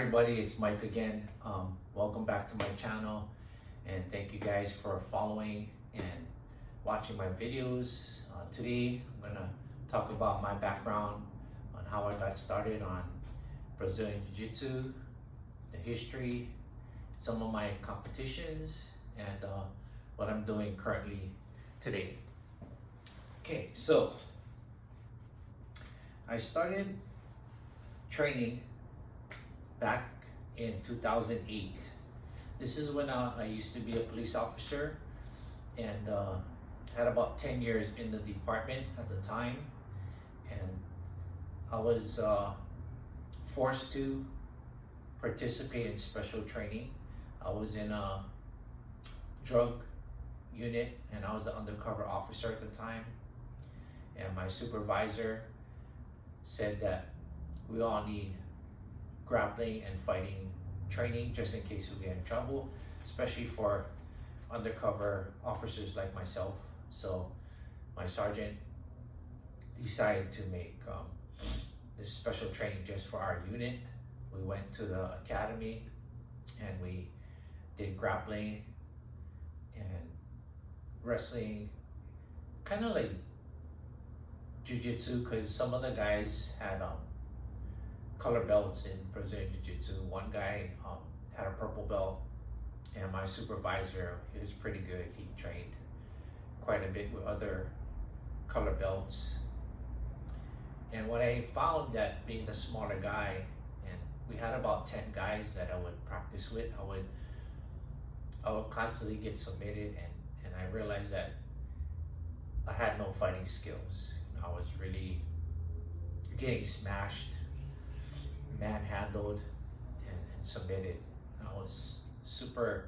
everybody, it's Mike again. Welcome back to my channel, and thank you guys for following and watching my videos. Today I'm gonna talk about my background on how I got started on Brazilian Jiu-Jitsu, the history, some of my competitions, and what I'm doing currently today. Okay, so I started training back in 2008. This is when I used to be a police officer and had about 10 years in the department at the time, and I was forced to participate in special training. I was in a drug unit and I was the undercover officer at the time, and my supervisor said that we all need grappling and fighting training just in case we get in trouble, especially for undercover officers like myself. So my sergeant decided to make this special training just for our unit. We went to the academy and we did grappling and wrestling, kind of like jiu-jitsu, because some of the guys had color belts in Brazilian Jiu-Jitsu. One guy had a purple belt, and my supervisor, he was pretty good. He trained quite a bit with other color belts. And what I found, that being the smaller guy, and we had about 10 guys that I would practice with, I would constantly get submitted, and I realized that I had no fighting skills. I was really getting smashed, manhandled, and submitted. I was super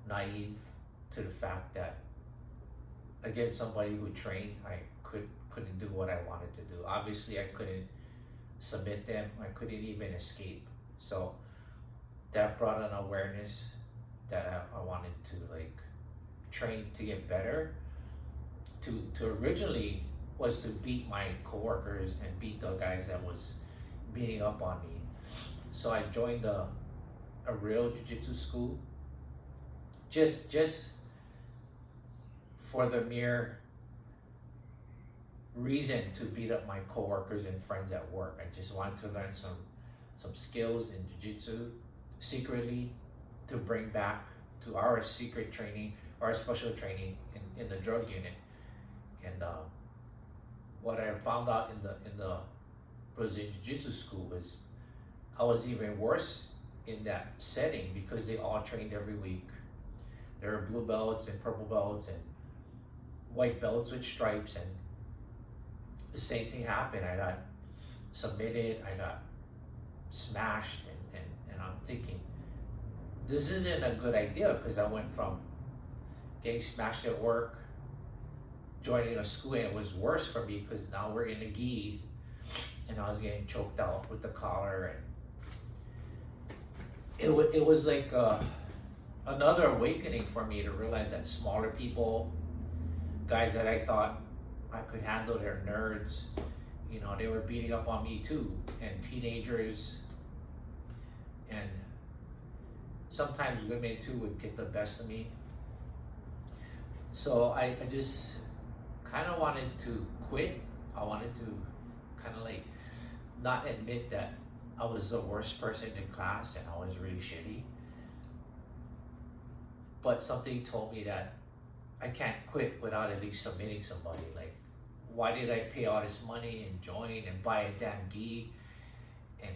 naive to the fact that against somebody who trained, I couldn't do what I wanted to do. Obviously, I couldn't submit them. I couldn't even escape. So that brought an awareness that I wanted to train to get better. To originally was to beat my coworkers and beat the guys that was beating up on me. So I joined a real jiu-jitsu school just for the mere reason to beat up my coworkers and friends at work. I just wanted to learn some skills in jiu-jitsu secretly to bring back to our secret training, our special training in the drug unit. And what I found out in the Brazilian Jiu-Jitsu school was I was even worse in that setting, because they all trained every week. There were blue belts and purple belts and white belts with stripes, and the same thing happened. I got submitted, I got smashed, and I'm thinking, this isn't a good idea, because I went from getting smashed at work, joining a school, and it was worse for me because now we're in a gi, and I was getting choked out with the collar, and it was like another awakening for me to realize that smaller people, guys that I thought I could handle, they're nerds, they were beating up on me too, and teenagers, and sometimes women too would get the best of me. So I just kind of wanted to quit. I wanted to kind of not admit that I was the worst person in class and I was really shitty. But something told me that I can't quit without at least submitting somebody. Why did I pay all this money and join and buy a damn gi and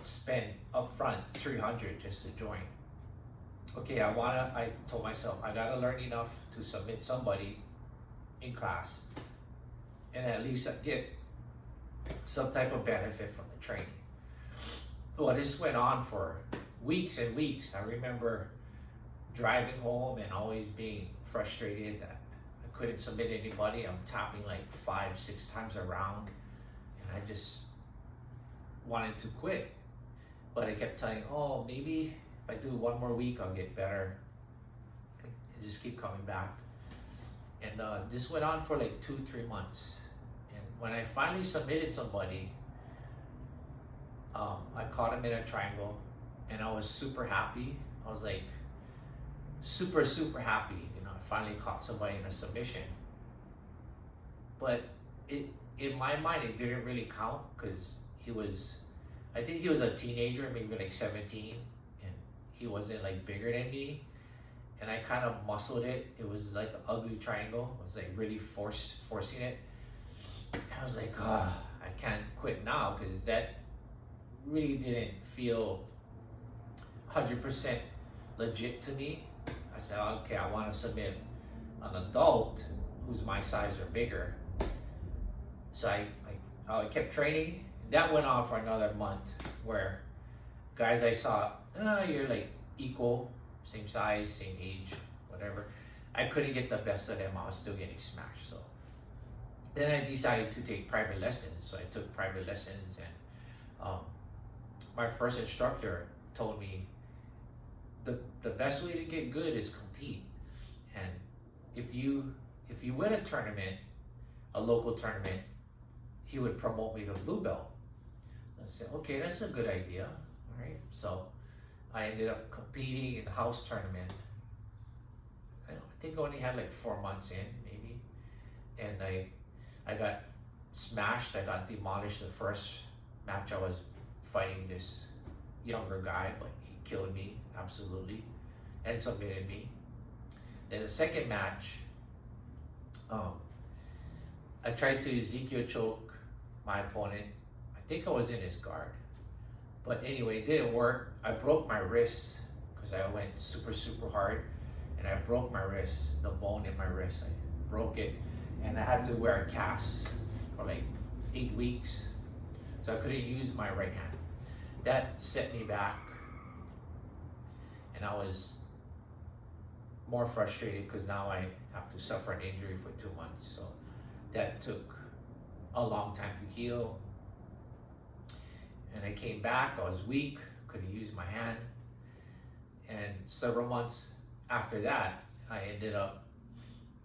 spend upfront $300 just to join? Okay, I told myself, I gotta learn enough to submit somebody in class and at least get some type of benefit from the training. Well, this went on for weeks and weeks. I remember driving home and always being frustrated that I couldn't submit anybody. I'm tapping 5-6 times around, and I just wanted to quit. But I kept telling, maybe if I do one more week, I'll get better. And just keep coming back. And this went on for 2-3 months. And when I finally submitted somebody, I caught him in a triangle, and and I was super happy. I was like super, super happy. You know, I finally caught somebody in a submission. But in my mind, it didn't really count because I think he was a teenager, maybe like 17, and he wasn't like bigger than me. And I kind of muscled it. It was like an ugly triangle. I was like really forcing it. And I was like, I can't quit now because that really didn't feel 100% legit to me. I said, okay, I want to submit an adult who's my size or bigger. So I kept training. That went on for another month where guys I saw, you're like equal, same size, same age, whatever. I couldn't get the best of them. I was still getting smashed. So then I decided to take private lessons. So I took private lessons, and my first instructor told me the best way to get good is compete. And if you win a tournament, a local tournament, he would promote me to blue belt. I said, okay, that's a good idea. All right. So I ended up competing in the house tournament. I think I only had like 4 months in, maybe. And I got smashed. I got demolished the first match. I was fighting this younger guy, but he killed me, absolutely, and submitted me. Then the second match, I tried to Ezekiel choke my opponent. I think I was in his guard. But anyway, it didn't work. I broke my wrist because I went super, super hard. And I broke my wrist, the bone in my wrist. I broke it. And I had to wear a cast for like 8 weeks. So I couldn't use my right hand. That set me back. And I was more frustrated because now I have to suffer an injury for 2 months. So that took a long time to heal. And I came back, I was weak, couldn't use my hand. And several months after that, I ended up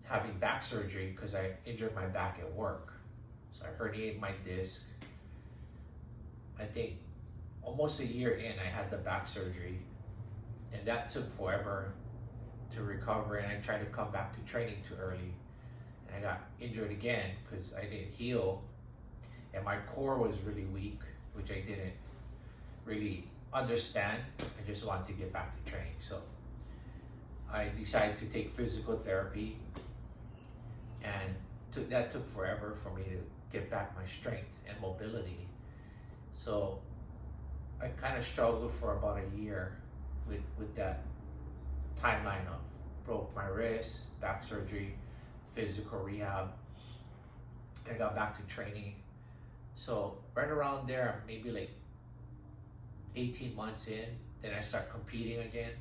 having back surgery because I injured my back at work. So I herniated my disc. I think almost a year in, I had the back surgery. And that took forever to recover, and I tried to come back to training too early. And I got injured again because I didn't heal. And my core was really weak, which I didn't really understand. I just wanted to get back to training. So I decided to take physical therapy, and that took forever for me to get back my strength and mobility. So I kind of struggled for about a year with that timeline of broke my wrist, back surgery, physical rehab. I got back to training. So right around there, maybe like 18 months in, then I start competing again,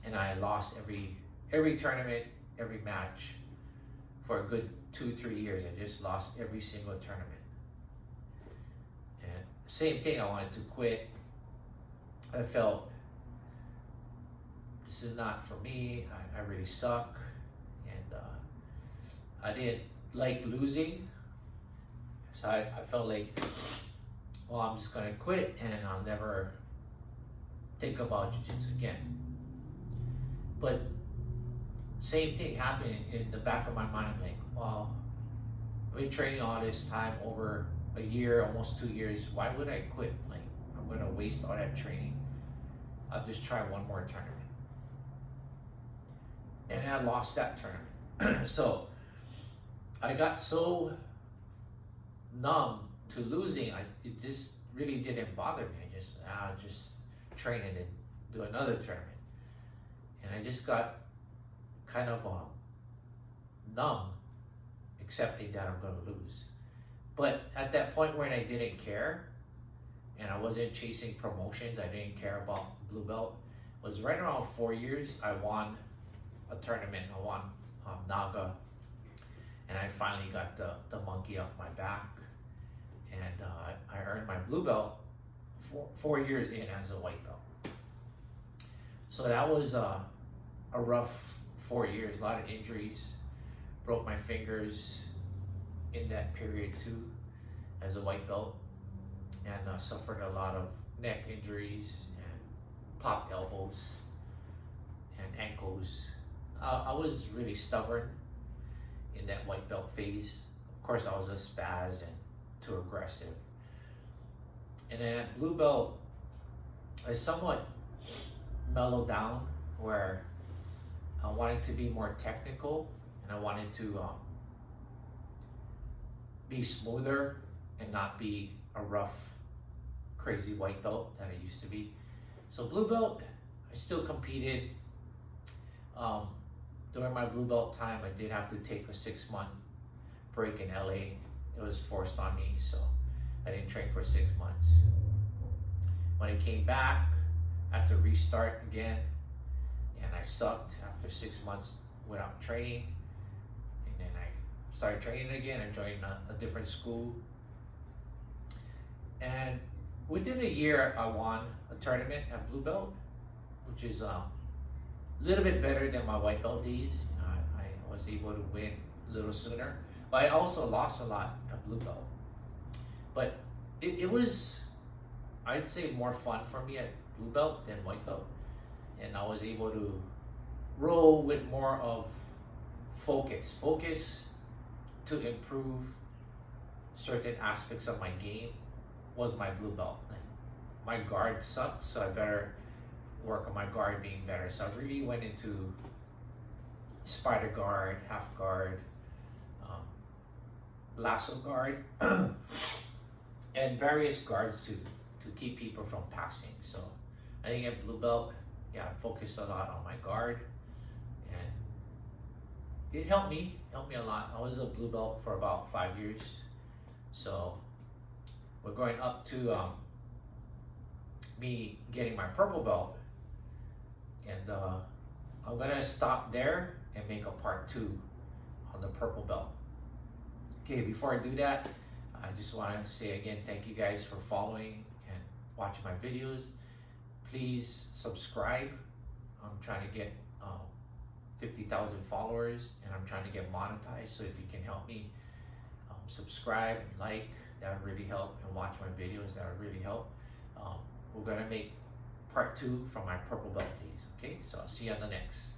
and I lost every tournament, every match for a good 2-3 years. I just lost every single tournament. And same thing, I wanted to quit. I felt this is not for me. I really suck, and I didn't like losing. So I felt like, well, I'm just gonna quit and I'll never think about jiu-jitsu again. But same thing happened in the back of my mind. I'm like, well, I've been training all this time, over a year, almost 2 years. Why would I quit? Like, I'm gonna waste all that training. I'll just try one more tournament. And I lost that tournament. So I got so numb to losing, it just really didn't bother me. I just train and then do another tournament. And I just got kind of numb, accepting that I'm gonna lose. But at that point when I didn't care, and I wasn't chasing promotions, I didn't care about blue belt, it was right around 4 years, I won a tournament. I won Naga, and I finally got the monkey off my back, and I earned my blue belt 4 years in as a white belt. So that was a rough 4 years, a lot of injuries, broke my fingers in that period too as a white belt, and suffered a lot of neck injuries and elbows and ankles. I was really stubborn in that white belt phase. Of course, I was a spaz and too aggressive. And then at blue belt, I somewhat mellowed down, where I wanted to be more technical and I wanted to be smoother and not be a rough, crazy white belt that I used to be. So blue belt, I still competed. During my blue belt time, I did have to take a 6-month break in LA. It was forced on me, so I didn't train for 6 months. When I came back, I had to restart again, and I sucked after 6 months without training. And then I started training again. I joined a different school, and within a year, I won a tournament at blue belt, which is a little bit better than my white belt days. You know, I was able to win a little sooner, but I also lost a lot at blue belt. But it was, I'd say, more fun for me at blue belt than white belt, and I was able to roll with more of focus to improve certain aspects of my game. Was my blue belt. Like, my guard sucked, so I better work on my guard being better. So I really went into spider guard, half guard, lasso guard, and various guards to keep people from passing. So I think at blue belt, yeah, I focused a lot on my guard, and it helped me a lot. I was a blue belt for about 5 years. So we're going up to me getting my purple belt, and I'm gonna stop there and make a part 2 on the purple belt. Okay, before I do that, I just want to say again, thank you guys for following and watching my videos. Please subscribe. I'm trying to get 50,000 followers, and I'm trying to get monetized. So if you can help me, subscribe and like, that would really help, and watch my videos, that would really help. We're gonna make part 2 from my purple belt days. Okay, so I'll see you on the next.